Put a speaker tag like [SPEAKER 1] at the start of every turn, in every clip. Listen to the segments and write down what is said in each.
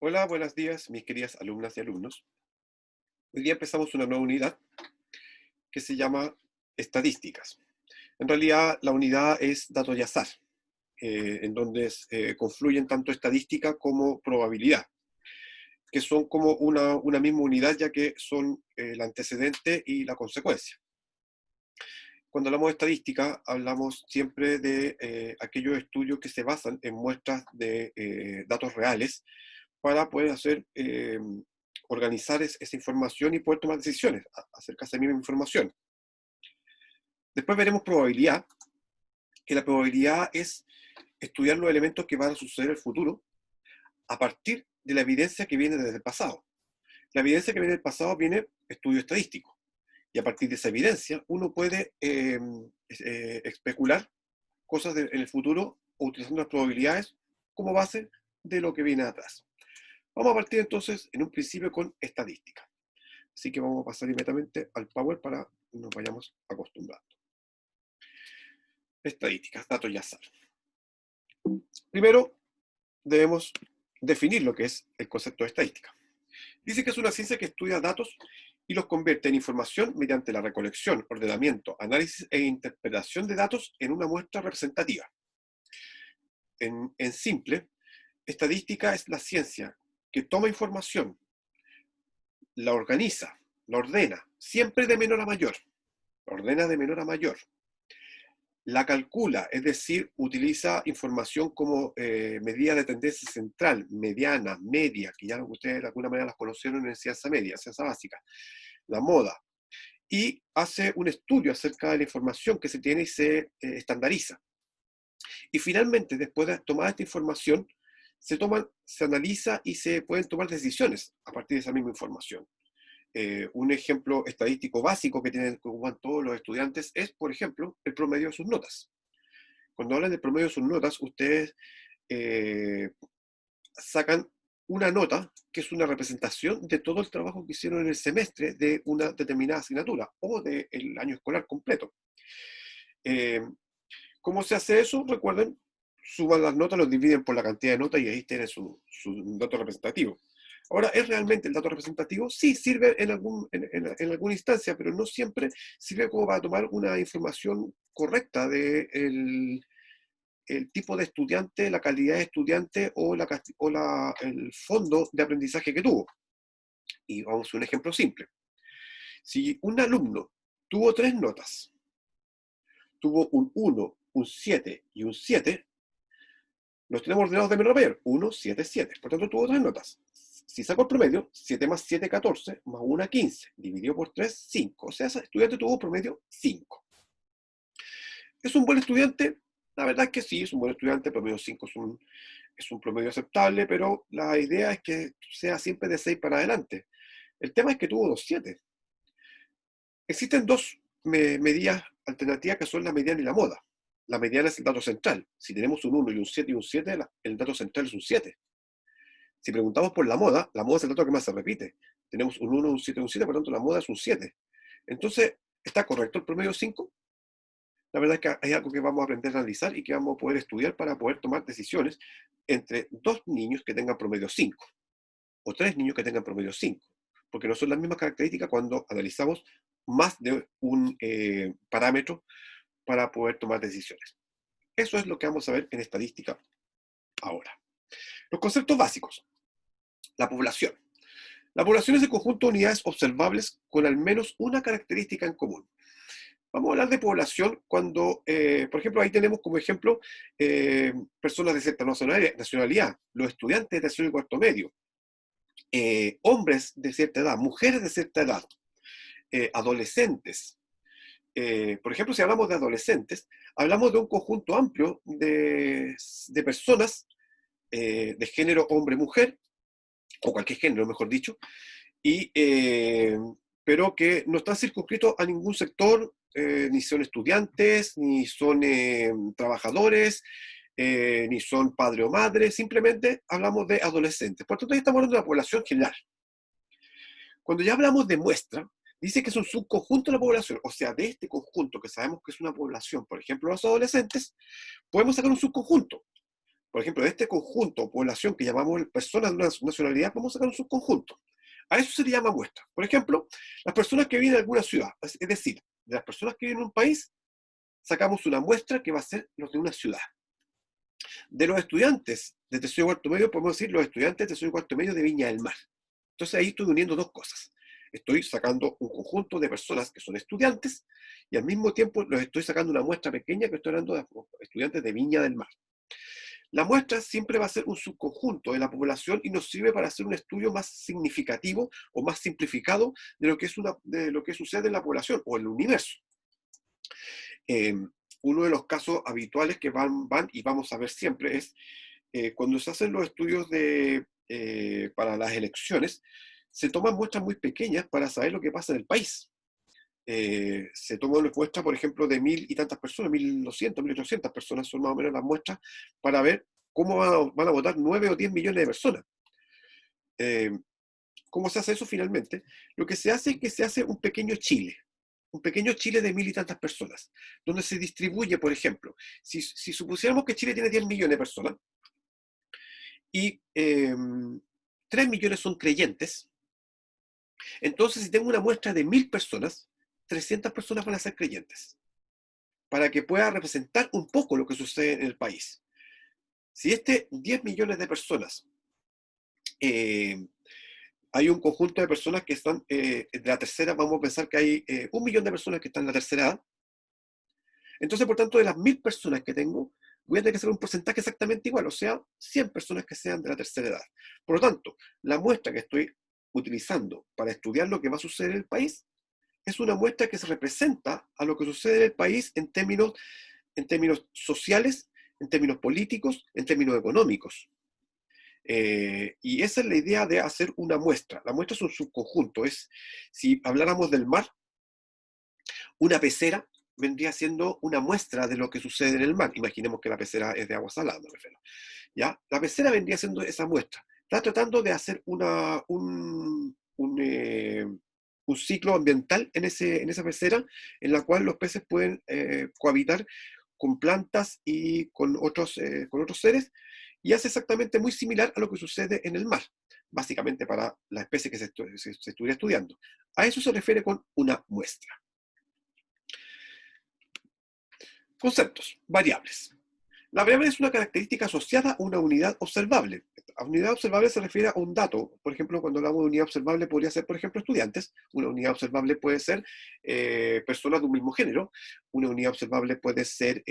[SPEAKER 1] Hola, buenos días, mis queridas alumnas y alumnos. Hoy día empezamos una nueva unidad que se llama estadísticas. En realidad, la unidad es datos y azar, en donde confluyen tanto estadística como probabilidad, que son como una misma unidad, ya que son el antecedente y la consecuencia. Cuando hablamos de estadística, hablamos siempre de aquellos estudios que se basan en muestras de datos reales para poder organizar esa información y poder tomar decisiones acerca de esa misma información. Después veremos probabilidad, que la probabilidad es estudiar los elementos que van a suceder en el futuro a partir de la evidencia que viene desde el pasado. La evidencia que viene del pasado viene estudio estadístico. Y a partir de esa evidencia uno puede especular cosas en el futuro utilizando las probabilidades como base de lo que viene atrás. Vamos a partir entonces en un principio con estadística. Así que vamos a pasar inmediatamente al Power para que nos vayamos acostumbrando. Estadísticas, datos y azar. Primero, debemos definir lo que es el concepto de estadística. Dice que es una ciencia que estudia datos y los convierte en información mediante la recolección, ordenamiento, análisis e interpretación de datos en una muestra representativa. En simple, estadística es la ciencia que toma información, la organiza, la ordena, siempre de menor a mayor, la ordena de menor a mayor, la calcula, es decir, utiliza información como medida de tendencia central, mediana, media, que ya ustedes de alguna manera las conocieron en ciencia media, ciencia básica, la moda, y hace un estudio acerca de la información que se tiene y se estandariza. Y finalmente, después de tomar esta información, se analiza y se pueden tomar decisiones a partir de esa misma información. Un ejemplo estadístico básico que tienen todos los estudiantes es, por ejemplo, el promedio de sus notas. Cuando hablan del promedio de sus notas, ustedes eh, sacan una nota que es una representación de todo el trabajo que hicieron en el semestre de una determinada asignatura o del año escolar completo. Eh, ¿Cómo se hace eso? Recuerden, suban las notas, los dividen por la cantidad de notas y ahí tienen su dato representativo. Ahora, ¿es realmente el dato representativo? Sí, sirve en alguna instancia, pero no siempre sirve como para tomar una información correcta del el tipo de estudiante, la calidad de estudiante o el fondo de aprendizaje que tuvo. Y vamos a un ejemplo simple. Si un alumno tuvo tres notas, tuvo un 1, un 7 y un 7, los tenemos ordenados de menor a mayor, 1, 7, 7. Por tanto, tuvo tres notas. Si saco el promedio, 7 más 7, 14, más 1, 15, dividido por 3, 5. O sea, ese estudiante tuvo promedio 5. ¿Es un buen estudiante? La verdad es que sí, es un buen estudiante, promedio 5 es un promedio aceptable, pero la idea es que sea siempre de 6 para adelante. El tema es que tuvo dos 7. Existen dos medidas alternativas que son la mediana y la moda. La mediana es el dato central. Si tenemos un 1 y un 7 y un 7, el dato central es un 7. Si preguntamos por la moda es el dato que más se repite. Tenemos un 1, un 7 y un 7, por lo tanto la moda es un 7. Entonces, ¿está correcto el promedio 5? La verdad es que hay algo que vamos a aprender a analizar y que vamos a poder estudiar para poder tomar decisiones entre dos niños que tengan promedio 5 o tres niños que tengan promedio 5, porque no son las mismas características cuando analizamos más de un parámetro para poder tomar decisiones. Eso es lo que vamos a ver en estadística ahora. Los conceptos básicos. La población. La población es el conjunto de unidades observables con al menos una característica en común. Vamos a hablar de población cuando, por ejemplo, ahí tenemos como ejemplo personas de cierta nacionalidad, los estudiantes de tercero y cuarto medio, hombres de cierta edad, mujeres de cierta edad, adolescentes. Por ejemplo, si hablamos de adolescentes, hablamos de un conjunto amplio de personas de género hombre-mujer, o cualquier género, mejor dicho, y, pero que no están circunscritos a ningún sector, ni son estudiantes, ni son trabajadores, ni son padre o madre, simplemente hablamos de adolescentes. Por tanto, ahí estamos hablando de la población general. Cuando ya hablamos de muestra, dice que es un subconjunto de la población, o sea, de este conjunto que sabemos que es una población, por ejemplo, los adolescentes, podemos sacar un subconjunto. por ejemplo, de este conjunto o población que llamamos personas de una nacionalidad, vamos a sacar un subconjunto. A eso se le llama muestra. Por ejemplo, las personas que viven en alguna ciudad, es decir, de las personas que viven en un país, sacamos una muestra que va a ser los de una ciudad. De los estudiantes de tercero y cuarto medio, podemos decir los estudiantes de tercero y cuarto medio de Viña del Mar. Entonces ahí estoy uniendo dos cosas. Estoy sacando un conjunto de personas que son estudiantes y al mismo tiempo los estoy sacando una muestra pequeña que estoy hablando de estudiantes de Viña del Mar. La muestra siempre va a ser un subconjunto de la población y nos sirve para hacer un estudio más significativo o más simplificado de lo que, de lo que sucede en la población o en el universo. Uno de los casos habituales que van y vamos a ver siempre es cuando se hacen los estudios para las elecciones, se toman muestras muy pequeñas para saber lo que pasa en el país. Se toma una muestra, por ejemplo, de 1000 y tantas personas, 1200, 1800 personas son más o menos las muestras, para ver cómo van a votar 9 o 10 millones de personas. ¿Cómo se hace eso finalmente? Lo que se hace es que se hace un pequeño Chile de 1000 y tantas personas, donde se distribuye, por ejemplo, si supusiéramos que Chile tiene 10 millones de personas, y 3 millones son creyentes, entonces si tengo una muestra de 1000 personas, 300 personas van a ser creyentes, para que pueda representar un poco lo que sucede en el país. Si 10 millones de personas, hay un conjunto de personas que están de la tercera, vamos a pensar que hay 1 millón de personas que están en la tercera edad, entonces por tanto de las 1000 personas que tengo, voy a tener que hacer un porcentaje exactamente igual, o sea, 100 personas que sean de la tercera edad. Por lo tanto, la muestra que estoy utilizando para estudiar lo que va a suceder en el país es una muestra que se representa a lo que sucede en el país en términos sociales, en términos políticos, en términos económicos. Y esa es la idea de hacer una muestra. La muestra es un subconjunto. Si habláramos del mar, una pecera vendría siendo una muestra de lo que sucede en el mar. Imaginemos que la pecera es de agua salada, me refiero. ¿Ya? La pecera vendría siendo esa muestra. Está tratando de hacer un ciclo ambiental en esa pecera, en la cual los peces pueden cohabitar con plantas y con otros seres, y hace exactamente muy similar a lo que sucede en el mar, básicamente para la especie que se estuviera estudiando. A eso se refiere con una muestra. Conceptos, variables. La variable es una característica asociada a una unidad observable. A unidad observable se refiere a un dato. Por ejemplo, cuando hablamos de unidad observable podría ser, por ejemplo, estudiantes. Una unidad observable puede ser personas de un mismo género. Una unidad observable puede ser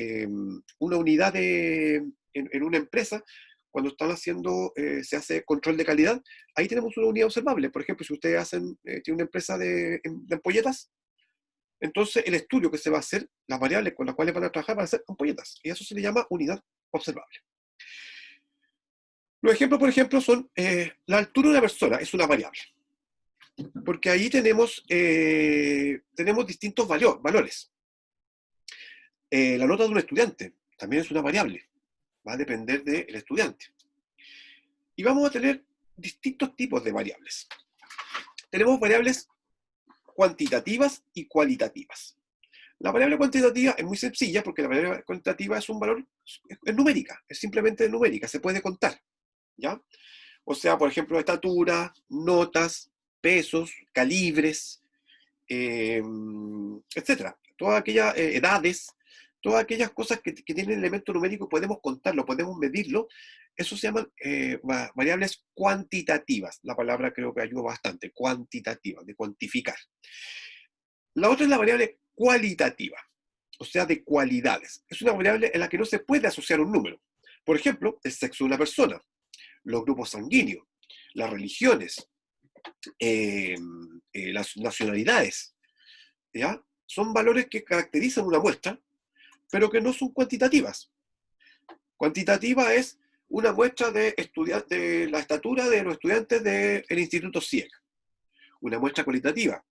[SPEAKER 1] una unidad en una empresa. Cuando están haciendo, se hace control de calidad, ahí tenemos una unidad observable. Por ejemplo, si ustedes tienen una empresa de ampolletas, entonces el estudio que se va a hacer, las variables con las cuales van a trabajar van a ser ampolletas, y eso se le llama unidad observable. Los ejemplos, por ejemplo, son la altura de una persona, es una variable, porque ahí tenemos distintos valores. La nota de un estudiante también es una variable, va a depender del estudiante. Y vamos a tener distintos tipos de variables. Tenemos variables cuantitativas y cualitativas. La variable cuantitativa es muy sencilla porque la variable cuantitativa es un valor, es numérica, es simplemente numérica, se puede contar, ¿ya? O sea, por ejemplo, estatura, notas, pesos, calibres, etcétera. Todas aquellas edades, todas aquellas cosas que tienen elemento numérico podemos contarlo, podemos medirlo. Eso se llaman variables cuantitativas. La palabra creo que ayuda bastante, cuantitativa, de cuantificar. La otra es la variable cualitativa, o sea, de cualidades. Es una variable en la que no se puede asociar un número. Por ejemplo, el sexo de una persona, los grupos sanguíneos, las religiones, las nacionalidades, ¿ya? Son valores que caracterizan una muestra, pero que no son cuantitativas. Cuantitativa es una muestra de la estatura de los estudiantes del Instituto CIEC. Una muestra cualitativa.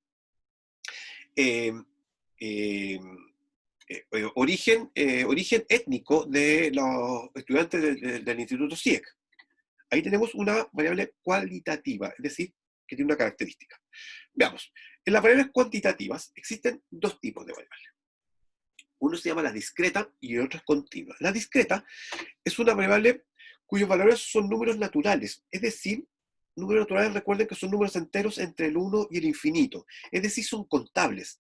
[SPEAKER 1] Origen étnico de los estudiantes del Instituto CIEC. Ahí tenemos una variable cualitativa, es decir, que tiene una característica. Veamos, en las variables cuantitativas existen dos tipos de variables. Uno se llama la discreta y el otro es continua. La discreta es una variable cuyos valores son números naturales. Es decir, números naturales, recuerden que son números enteros entre el 1 y el infinito. Es decir, son contables.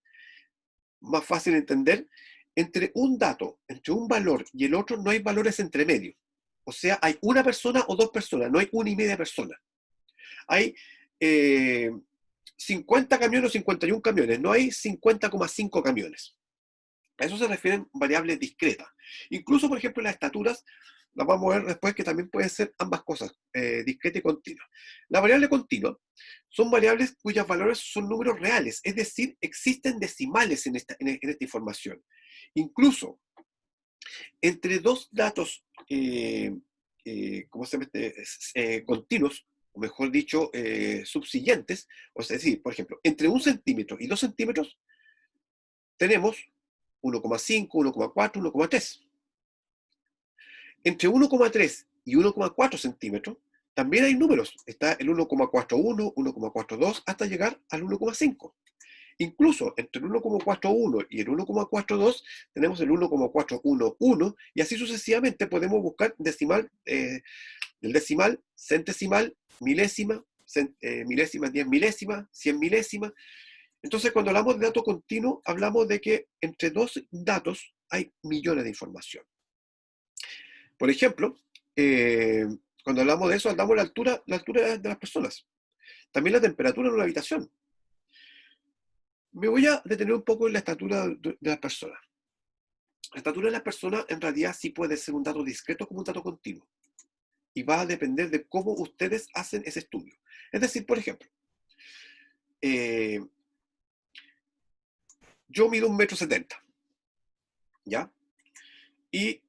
[SPEAKER 1] Más fácil de entender, entre un dato, entre un valor y el otro, no hay valores entre medio. O sea, hay una persona o dos personas, no hay una y media persona. Hay 50 camiones o 51 camiones, no hay 50,5 camiones. A eso se refieren variables discretas. Incluso, por ejemplo, las estaturas, las vamos a ver después, que también pueden ser ambas cosas, discreta y continua. La variable continua son variables cuyos valores son números reales, es decir, existen decimales en esta información. Incluso entre dos datos, ¿cómo se llama? Continuos, o mejor dicho, subsiguientes, o sea, es decir, por ejemplo, entre 1 centímetro y 2 centímetros, tenemos 1,5, 1,4, 1,3. Entre 1,3 y 1,4 centímetros, también hay números. Está el 1,41, 1,42, hasta llegar al 1,5. Incluso entre el 1,41 y el 1,42 tenemos el 1,411 y así sucesivamente podemos buscar decimal, el decimal, centesimal, milésima, milésima, 10 milésimas, 100 milésimas. Entonces, cuando hablamos de dato continuo, hablamos de que entre dos datos hay millones de información. Por ejemplo, cuando hablamos de eso, hablamos de la altura de las personas. También la temperatura en una habitación. Me voy a detener un poco en la estatura de las personas. La estatura de las personas en realidad sí puede ser un dato discreto como un dato continuo. Y va a depender de cómo ustedes hacen ese estudio. Es decir, por ejemplo, yo mido 1,70 m, ¿ya? Y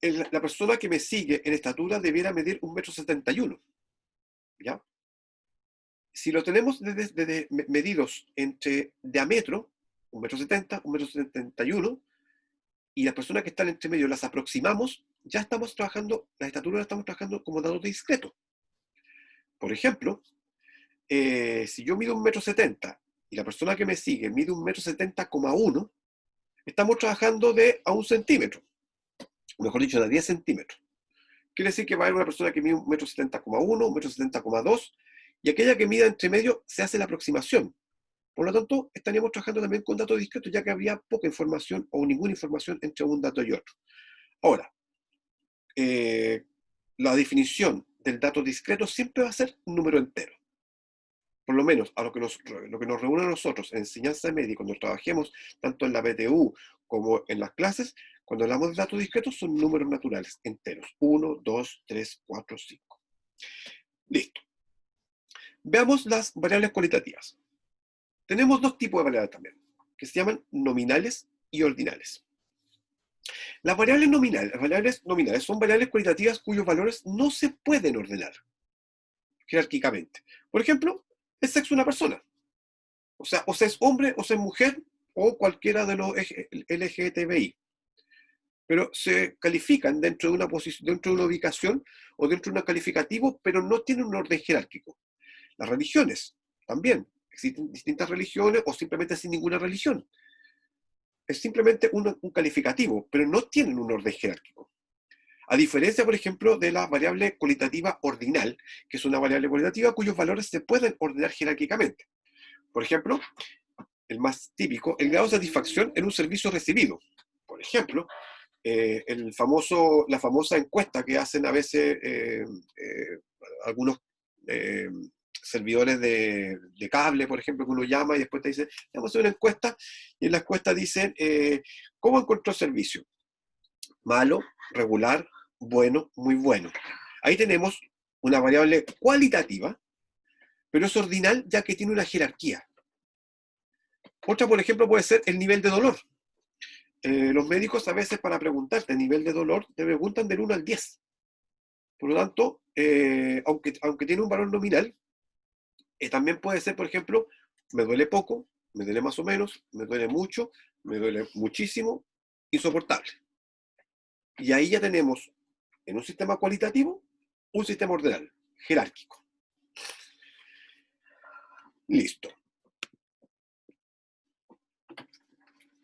[SPEAKER 1] la persona que me sigue en estatura debiera medir 1,71 m, ¿ya? Si lo tenemos desde medidos entre diámetro, 1,70 m, 1,71 m, y las personas que están entre medio las aproximamos, ya estamos trabajando, las estaturas las estamos trabajando como datos discretos. Por ejemplo, si yo mido 1,70 m y la persona que me sigue mide 1,70,1 m, estamos trabajando de a 1 centímetro, o mejor dicho, de a 10 centímetros. Quiere decir que va a haber una persona que mide 1,70,1 m, 1,70,2 m, y aquella que mida entre medio se hace la aproximación. Por lo tanto, estaríamos trabajando también con datos discretos, ya que habría poca información o ninguna información entre un dato y otro. Ahora, la definición del dato discreto siempre va a ser un número entero. Por lo menos a lo que nos reúne a nosotros en enseñanza media, cuando trabajemos tanto en la PTU como en las clases, cuando hablamos de datos discretos, son números naturales, enteros. 1, 2, 3, 4, 5. Listo. Veamos las variables cualitativas. Tenemos dos tipos de variables también, que se llaman nominales y ordinales. Las variables nominales son variables cualitativas cuyos valores no se pueden ordenar jerárquicamente. Por ejemplo, el sexo de una persona. O sea es hombre, o sea es mujer, o cualquiera de los LGTBI. Pero se califican dentro de una posición, dentro de una ubicación o dentro de un calificativo, pero no tienen un orden jerárquico. Las religiones también. Existen distintas religiones o simplemente sin ninguna religión. Es simplemente un calificativo, pero no tienen un orden jerárquico. A diferencia, por ejemplo, de la variable cualitativa ordinal, que es una variable cualitativa cuyos valores se pueden ordenar jerárquicamente. Por ejemplo, el más típico, el grado de satisfacción en un servicio recibido. Por ejemplo, la famosa encuesta que hacen a veces algunos servidores de cable, por ejemplo, que uno llama y después te dice, vamos a hacer una encuesta, y en la encuesta dicen, ¿cómo encontró el servicio? Malo, regular, bueno, muy bueno. Ahí tenemos una variable cualitativa, pero es ordinal ya que tiene una jerarquía. Otra, por ejemplo, puede ser el nivel de dolor. Los médicos a veces para preguntarte el nivel de dolor te preguntan del 1 al 10. Por lo tanto, aunque tiene un valor nominal, también puede ser, por ejemplo, me duele poco, me duele más o menos, me duele mucho, me duele muchísimo, insoportable. Y ahí ya tenemos, en un sistema cualitativo, un sistema ordinal, jerárquico. Listo.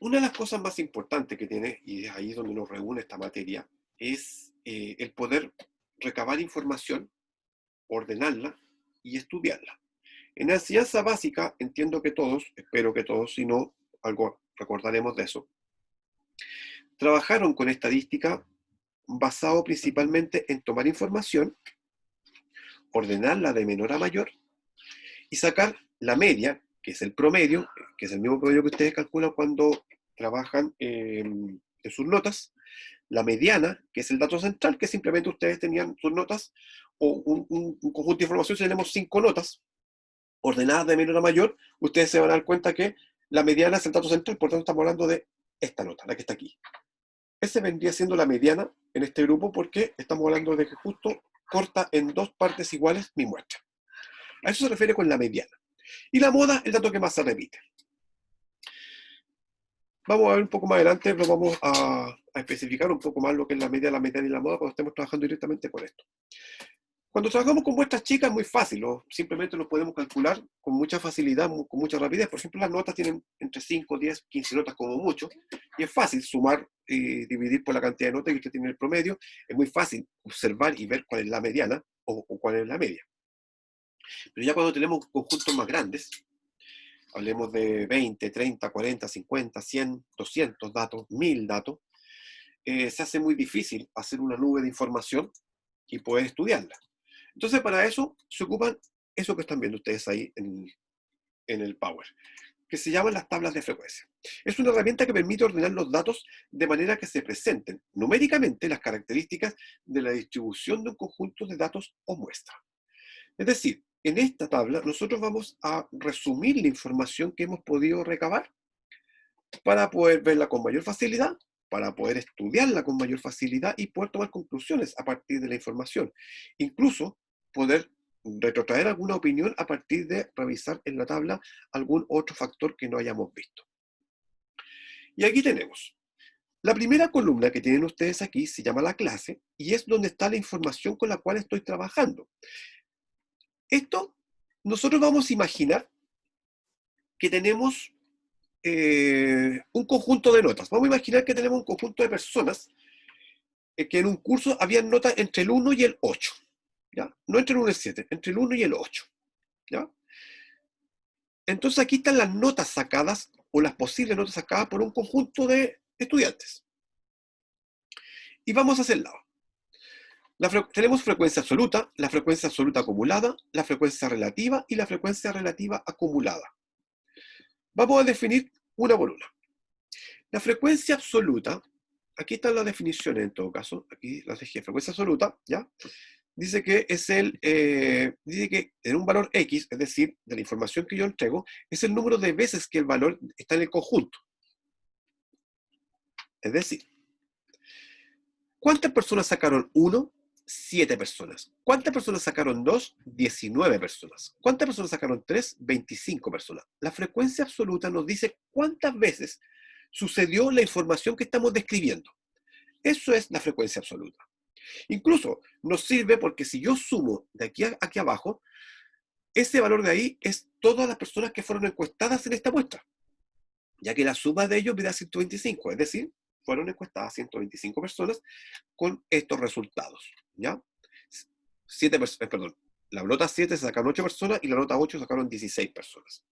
[SPEAKER 1] Una de las cosas más importantes que tiene, y es ahí donde nos reúne esta materia, es el poder recabar información, ordenarla y estudiarla. En la enseñanza básica, entiendo que todos, espero que todos, si no, algo recordaremos de eso, trabajaron con estadística basado principalmente en tomar información, ordenarla de menor a mayor y sacar la media, que es el promedio, que es el mismo promedio que ustedes calculan cuando trabajan en sus notas, la mediana, que es el dato central, que simplemente ustedes tenían sus notas, o un conjunto de información, si tenemos 5 notas, ordenadas de menor a mayor, ustedes se van a dar cuenta que la mediana es el dato central, por tanto estamos hablando de esta nota, la que está aquí. Ese vendría siendo la mediana en este grupo porque estamos hablando de que justo corta en 2 partes iguales mi muestra. A eso se refiere con la mediana. Y la moda, el dato que más se repite. Vamos a ver un poco más adelante, lo vamos a especificar un poco más lo que es la media, la mediana y la moda cuando estemos trabajando directamente con esto. Cuando trabajamos con muestras chicas es muy fácil, simplemente lo podemos calcular con mucha facilidad, con mucha rapidez. Por ejemplo, las notas tienen entre 5, 10, 15 notas como mucho, y es fácil sumar y dividir por la cantidad de notas que usted tiene en el promedio. Es muy fácil observar y ver cuál es la mediana o cuál es la media. Pero ya cuando tenemos conjuntos más grandes, hablemos de 20, 30, 40, 50, 100, 200 datos, 1000 datos, se hace muy difícil hacer una nube de información y poder estudiarla. Entonces, para eso se ocupan eso que están viendo ustedes ahí en el Power, que se llaman las tablas de frecuencia. Es una herramienta que permite ordenar los datos de manera que se presenten numéricamente las características de la distribución de un conjunto de datos o muestra. Es decir, en esta tabla nosotros vamos a resumir la información que hemos podido recabar para poder verla con mayor facilidad, para poder estudiarla con mayor facilidad y poder tomar conclusiones a partir de la información. Incluso poder retrotraer alguna opinión a partir de revisar en la tabla algún otro factor que no hayamos visto. Y aquí tenemos. La primera columna que tienen ustedes aquí se llama la clase y es donde está la información con la cual estoy trabajando. Esto, nosotros vamos a imaginar que tenemos un conjunto de notas. Vamos a imaginar que tenemos un conjunto de personas que en un curso habían notas entre el 1 y el 8. ¿Ya? No entre el 1 y el 7, entre el 1 y el 8. ¿Ya? Entonces aquí están las notas sacadas, o las posibles notas sacadas por un conjunto de estudiantes. Y vamos hacia el lado. Tenemos frecuencia absoluta, la frecuencia absoluta acumulada, la frecuencia relativa y la frecuencia relativa acumulada. Vamos a definir una por una. La frecuencia absoluta, aquí están las definiciones en todo caso, aquí las dejé, frecuencia absoluta, ¿ya? Dice que dice que en un valor X, es decir, de la información que yo entrego, es el número de veces que el valor está en el conjunto. Es decir, ¿cuántas personas sacaron 1? 7 personas. ¿Cuántas personas sacaron 2? 19 personas. ¿Cuántas personas sacaron 3? 25 personas. La frecuencia absoluta nos dice cuántas veces sucedió la información que estamos describiendo. Eso es la frecuencia absoluta. Incluso nos sirve porque si yo sumo de aquí abajo, ese valor de ahí es todas las personas que fueron encuestadas en esta muestra, ya que la suma de ellos me da 125, es decir, fueron encuestadas 125 personas con estos resultados, ¿ya? Perdón, la nota 7 se sacaron 8 personas y la nota 8 sacaron 16 personas.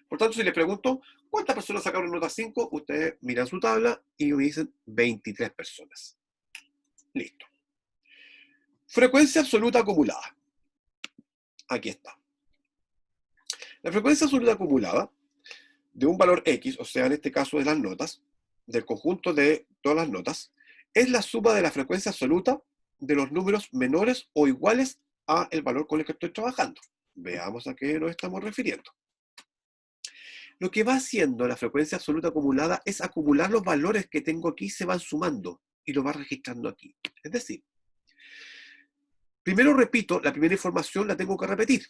[SPEAKER 1] Por tanto, si les pregunto, ¿cuántas personas sacaron nota 5? Ustedes miran su tabla y me dicen 23 personas. Listo. Frecuencia absoluta acumulada. Aquí está. La frecuencia absoluta acumulada de un valor X, o sea, en este caso de las notas, del conjunto de todas las notas, es la suma de la frecuencia absoluta de los números menores o iguales a el valor con el que estoy trabajando. Veamos a qué nos estamos refiriendo. Lo que va haciendo la frecuencia absoluta acumulada es acumular los valores que tengo aquí, se van sumando y lo va registrando aquí. Es decir, primero repito, la primera información la tengo que repetir.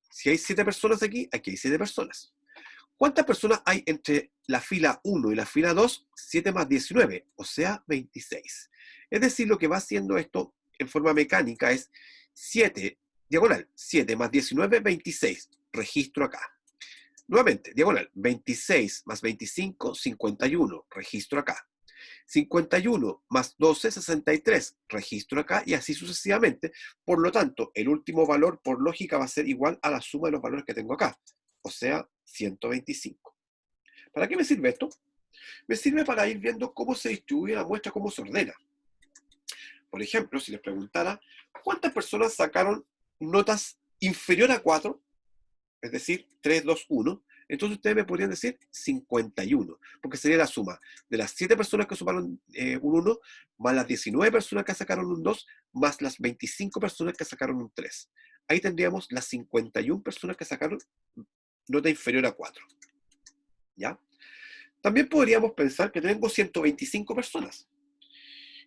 [SPEAKER 1] Si hay 7 personas aquí, aquí hay 7 personas. ¿Cuántas personas hay entre la fila 1 y la fila 2? 7 más 19, o sea, 26. Es decir, lo que va haciendo esto en forma mecánica es 7, diagonal, 7 más 19, 26. Registro acá. Nuevamente, diagonal, 26 más 25, 51. Registro acá. 51 más 12, 63. Registro acá y así sucesivamente. Por lo tanto, el último valor por lógica va a ser igual a la suma de los valores que tengo acá, o sea, 125. ¿Para qué me sirve esto? Me sirve para ir viendo cómo se distribuye la muestra, cómo se ordena. Por ejemplo, si les preguntara, ¿cuántas personas sacaron notas inferior a 4? Es decir, 3, 2, 1. Entonces ustedes me podrían decir 51, porque sería la suma de las 7 personas que sumaron un 1, más las 19 personas que sacaron un 2, más las 25 personas que sacaron un 3. Ahí tendríamos las 51 personas que sacaron nota inferior a 4. ¿Ya? También podríamos pensar que tengo 125 personas.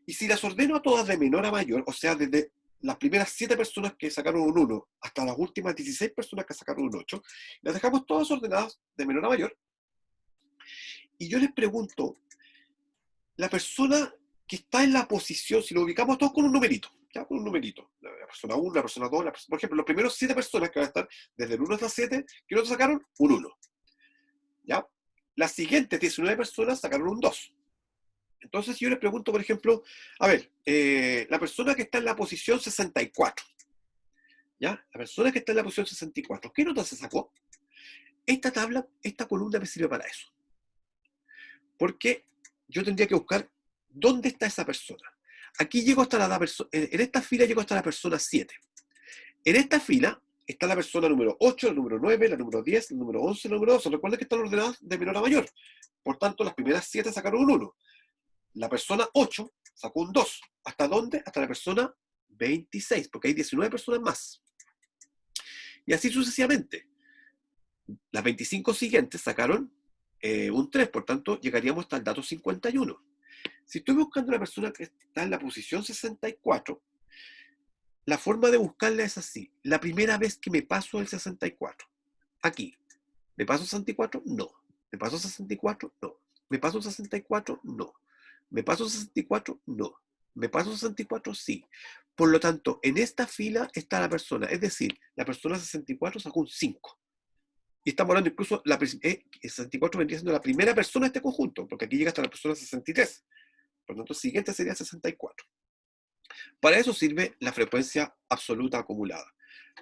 [SPEAKER 1] Y si las ordeno a todas de menor a mayor, o sea, desde las primeras 7 personas que sacaron un 1 hasta las últimas 16 personas que sacaron un 8, las dejamos todas ordenadas de menor a mayor. Y yo les pregunto, la persona que está en la posición, si lo ubicamos todos con un numerito, ya con un numerito, la persona 1, la persona 2, por ejemplo, los primeros 7 personas que van a estar desde el 1 hasta 7, que no sacaron un 1. ¿Ya? Las siguientes 19 personas sacaron un 2. Entonces yo les pregunto, por ejemplo, a ver, la persona que está en la posición 64, ¿ya? La persona que está en la posición 64, ¿qué nota se sacó? Esta tabla, esta columna me sirve para eso. Porque yo tendría que buscar dónde está esa persona. Aquí llego hasta la persona, en esta fila llego hasta la persona 7. En esta fila está la persona número 8, la número 9, la número 10, la número 11, la número 12. Recuerden que están ordenadas de menor a mayor. Por tanto, las primeras 7 sacaron un 1. La persona 8 sacó un 2. ¿Hasta dónde? Hasta la persona 26, porque hay 19 personas más. Y así sucesivamente. Las 25 siguientes sacaron un 3, por tanto, llegaríamos hasta el dato 51. Si estoy buscando una persona que está en la posición 64, la forma de buscarla es así. La primera vez que me paso el 64, aquí, ¿me paso 64? No. ¿Me paso 64? No. ¿Me paso 64? No. ¿Me paso 64? No. ¿Me paso 64? Sí. Por lo tanto, en esta fila está la persona, es decir, la persona 64 sacó un 5. Y estamos hablando incluso, el 64 vendría siendo la primera persona de este conjunto, porque aquí llega hasta la persona 63. Por lo tanto, el siguiente sería 64. Para eso sirve la frecuencia absoluta acumulada,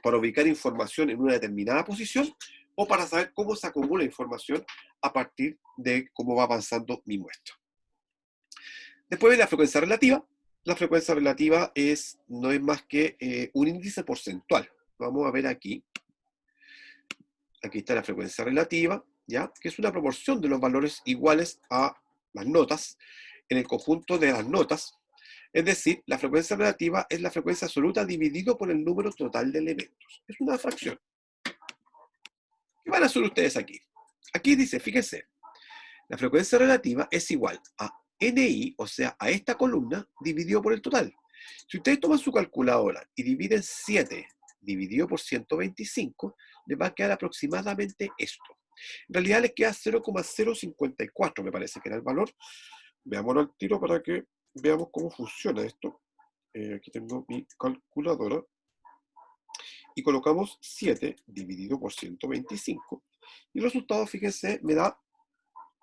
[SPEAKER 1] para ubicar información en una determinada posición o para saber cómo se acumula información a partir de cómo va avanzando mi muestra. Después viene la frecuencia relativa. La frecuencia relativa no es más que un índice porcentual. Vamos a ver aquí. Aquí está la frecuencia relativa, ¿ya? Que es una proporción de los valores iguales a las notas en el conjunto de las notas. Es decir, la frecuencia relativa es la frecuencia absoluta dividido por el número total de elementos. Es una fracción. ¿Qué van a hacer ustedes aquí? Aquí dice, fíjense, la frecuencia relativa es igual a NI, o sea, a esta columna, dividido por el total. Si ustedes toman su calculadora y dividen 7 dividido por 125, les va a quedar aproximadamente esto. En realidad les queda 0,054, me parece que era el valor. Veámoslo al tiro para que veamos cómo funciona esto. Aquí tengo mi calculadora. Y colocamos 7 dividido por 125. Y el resultado, fíjense, me da,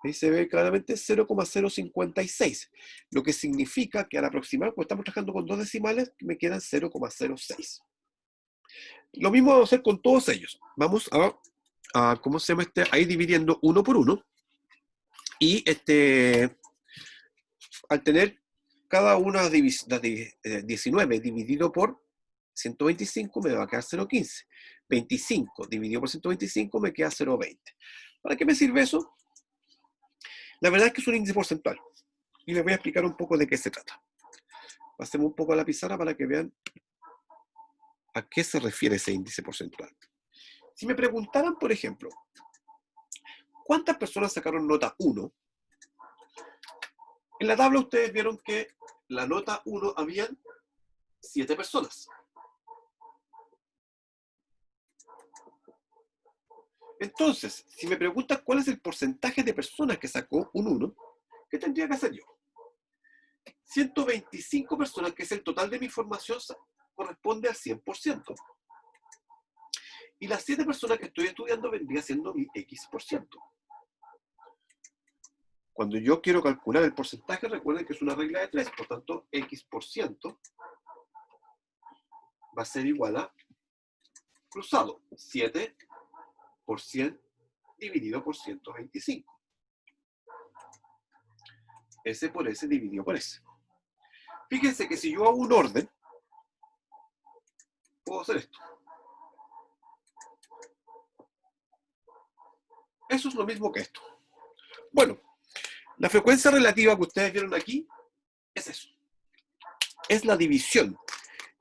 [SPEAKER 1] ahí se ve claramente 0,056. Lo que significa que al aproximar, pues estamos trabajando con 2 decimales, me quedan 0,06. Lo mismo vamos a hacer con todos ellos. Vamos a ¿cómo se llama este? Ahí dividiendo uno por uno. Y al tener cada una de las 19 dividido por 125 me va a quedar 0,15. 25 dividido por 125 me queda 0,20. ¿Para qué me sirve eso? La verdad es que es un índice porcentual. Y les voy a explicar un poco de qué se trata. Pasemos un poco a la pizarra para que vean a qué se refiere ese índice porcentual. Si me preguntaran, por ejemplo, ¿cuántas personas sacaron nota 1? En la tabla ustedes vieron que la nota 1 habían 7 personas. Entonces, si me preguntan cuál es el porcentaje de personas que sacó un 1, ¿qué tendría que hacer yo? 125 personas, que es el total de mi formación, corresponde al 100%. Y las 7 personas que estoy estudiando vendría siendo mi X%. Cuando yo quiero calcular el porcentaje, recuerden que es una regla de 3, por tanto, X% va a ser igual a cruzado, 7 por 100 dividido por 125. S por S dividido por S. Fíjense que si yo hago un orden, puedo hacer esto. Eso es lo mismo que esto. Bueno, la frecuencia relativa que ustedes vieron aquí es eso. Es la división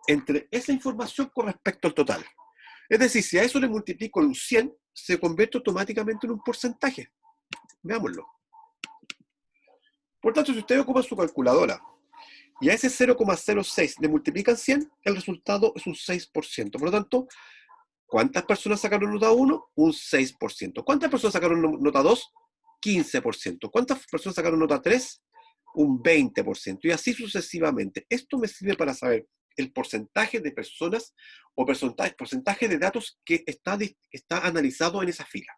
[SPEAKER 1] entre esa información con respecto al total. Es decir, si a eso le multiplico un 100, se convierte automáticamente en un porcentaje. Veámoslo. Por tanto, si ustedes ocupan su calculadora y a ese 0,06 le multiplican 100, el resultado es un 6%. Por lo tanto, ¿cuántas personas sacaron nota 1? Un 6%. ¿Cuántas personas sacaron nota 2? 15%. ¿Cuántas personas sacaron nota 3? Un 20%. Y así sucesivamente. Esto me sirve para saber el porcentaje de personas o porcentaje de datos que está analizado en esa fila.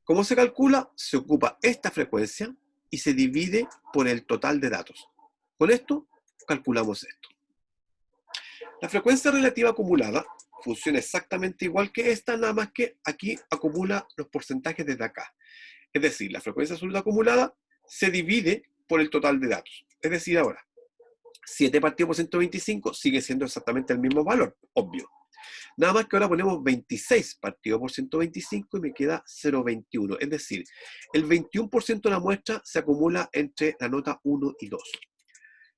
[SPEAKER 1] ¿Cómo se calcula? Se ocupa esta frecuencia y se divide por el total de datos. Con esto, calculamos esto. La frecuencia relativa acumulada funciona exactamente igual que esta, nada más que aquí acumula los porcentajes desde acá. Es decir, la frecuencia absoluta acumulada se divide por el total de datos. Es decir, ahora, 7 partido por 125 sigue siendo exactamente el mismo valor, obvio. Nada más que ahora ponemos 26 partido por 125 y me queda 0,21. Es decir, el 21% de la muestra se acumula entre la nota 1 y 2.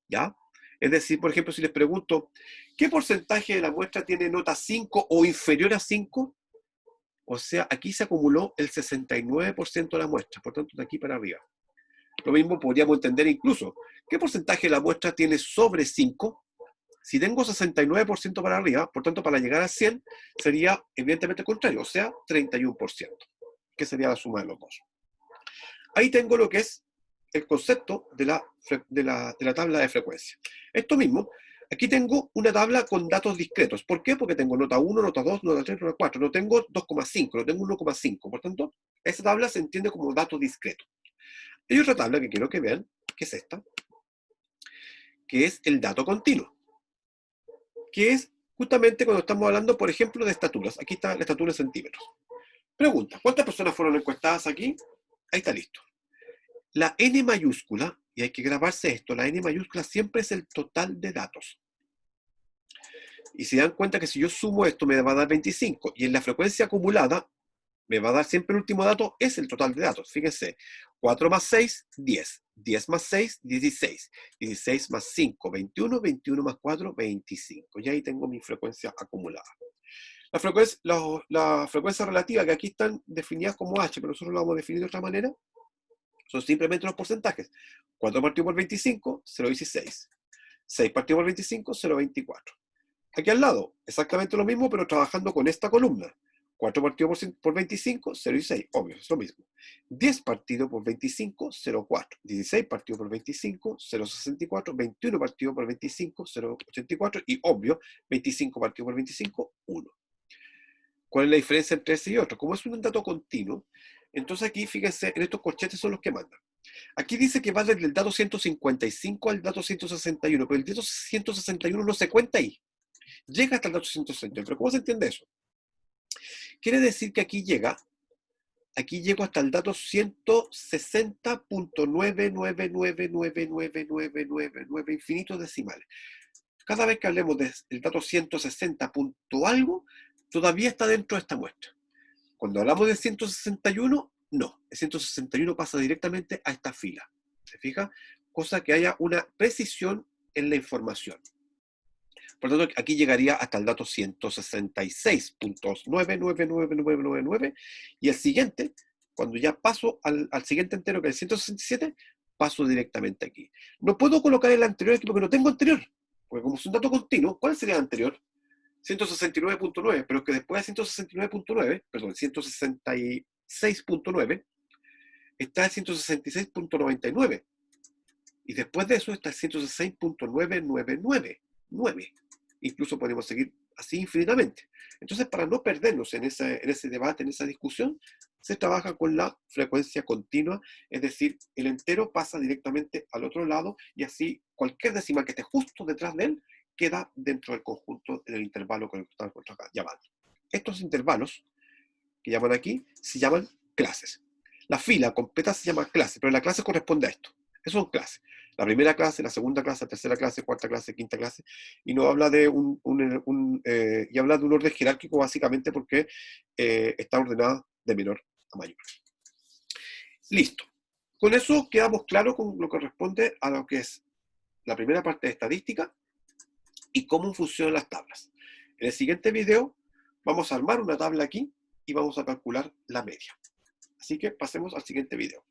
[SPEAKER 1] ¿Ya? Es decir, por ejemplo, si les pregunto, ¿qué porcentaje de la muestra tiene nota 5 o inferior a 5? O sea, aquí se acumuló el 69% de la muestra, por tanto, de aquí para arriba. Lo mismo podríamos entender incluso, ¿qué porcentaje de la muestra tiene sobre 5? Si tengo 69% para arriba, por tanto, para llegar a 100, sería evidentemente contrario, o sea, 31%, que sería la suma de los dos. Ahí tengo lo que es el concepto de la tabla de frecuencia. Esto mismo, aquí tengo una tabla con datos discretos. ¿Por qué? Porque tengo nota 1, nota 2, nota 3, nota 4. No tengo 2,5, no tengo 1,5. Por tanto, esa tabla se entiende como dato discreto. Hay otra tabla que quiero que vean, que es esta, que es el dato continuo, que es justamente cuando estamos hablando, por ejemplo, de estaturas. Aquí está la estatura en centímetros. Pregunta, ¿cuántas personas fueron encuestadas aquí? Ahí está listo. La N mayúscula, y hay que grabarse esto, la N mayúscula siempre es el total de datos. Y se dan cuenta que si yo sumo esto me va a dar 25, y en la frecuencia acumulada me va a dar siempre el último dato, es el total de datos. Fíjense, 4 más 6, 10. 10 más 6, 16. 16 más 5, 21. 21 más 4, 25. Y ahí tengo mi frecuencia acumulada. La frecuencia relativa, que aquí están definidas como H, pero nosotros lo vamos a definir de otra manera, son simplemente los porcentajes. 4 partido por 25, 0,16. 6 partido por 25, 0,24. Aquí al lado, exactamente lo mismo, pero trabajando con esta columna. 4 partido por 25, 0,6. Obvio, es lo mismo. 10 partido por 25, 0,4. 16 partido por 25, 0,64. 21 partido por 25, 0,84. Y obvio, 25 partido por 25, 1. ¿Cuál es la diferencia entre ese y otro? Como es un dato continuo, entonces aquí, fíjense, en estos corchetes son los que mandan. Aquí dice que va desde el dato 155 al dato 161, pero el dato 161 no se cuenta ahí. Llega hasta el dato 161. ¿Pero cómo se entiende eso? Quiere decir que aquí llego hasta el dato 160.9999999 infinitos decimales. Cada vez que hablemos del dato 160 punto algo, todavía está dentro de esta muestra. Cuando hablamos de 161, no. El 161 pasa directamente a esta fila. ¿Se fija? Cosa que haya una precisión en la información. Por lo tanto, aquí llegaría hasta el dato 166.99999, y el siguiente, cuando ya paso al siguiente entero, que es el 167, paso directamente aquí. No puedo colocar el anterior aquí porque no tengo anterior. Porque como es un dato continuo, ¿cuál sería el anterior? 169.9, pero es que después de 169.9, perdón, 166.9, está el 166.99. Y después de eso está el 166.999. Incluso podemos seguir así infinitamente. Entonces, para no perdernos en ese debate, en esa discusión, se trabaja con la frecuencia continua, es decir, el entero pasa directamente al otro lado y así cualquier decimal que esté justo detrás de él queda dentro del conjunto del intervalo con el que estamos llamando. Estos intervalos que llaman aquí se llaman clases. La fila completa se llama clase, pero la clase corresponde a esto. Eso son clases. La primera clase, la segunda clase, la tercera clase, cuarta clase, quinta clase, y no habla de y habla de un orden jerárquico básicamente porque está ordenada de menor a mayor. Listo. Con eso quedamos claros con lo que corresponde a lo que es la primera parte de estadística y cómo funcionan las tablas. En el siguiente video vamos a armar una tabla aquí y vamos a calcular la media. Así que pasemos al siguiente video.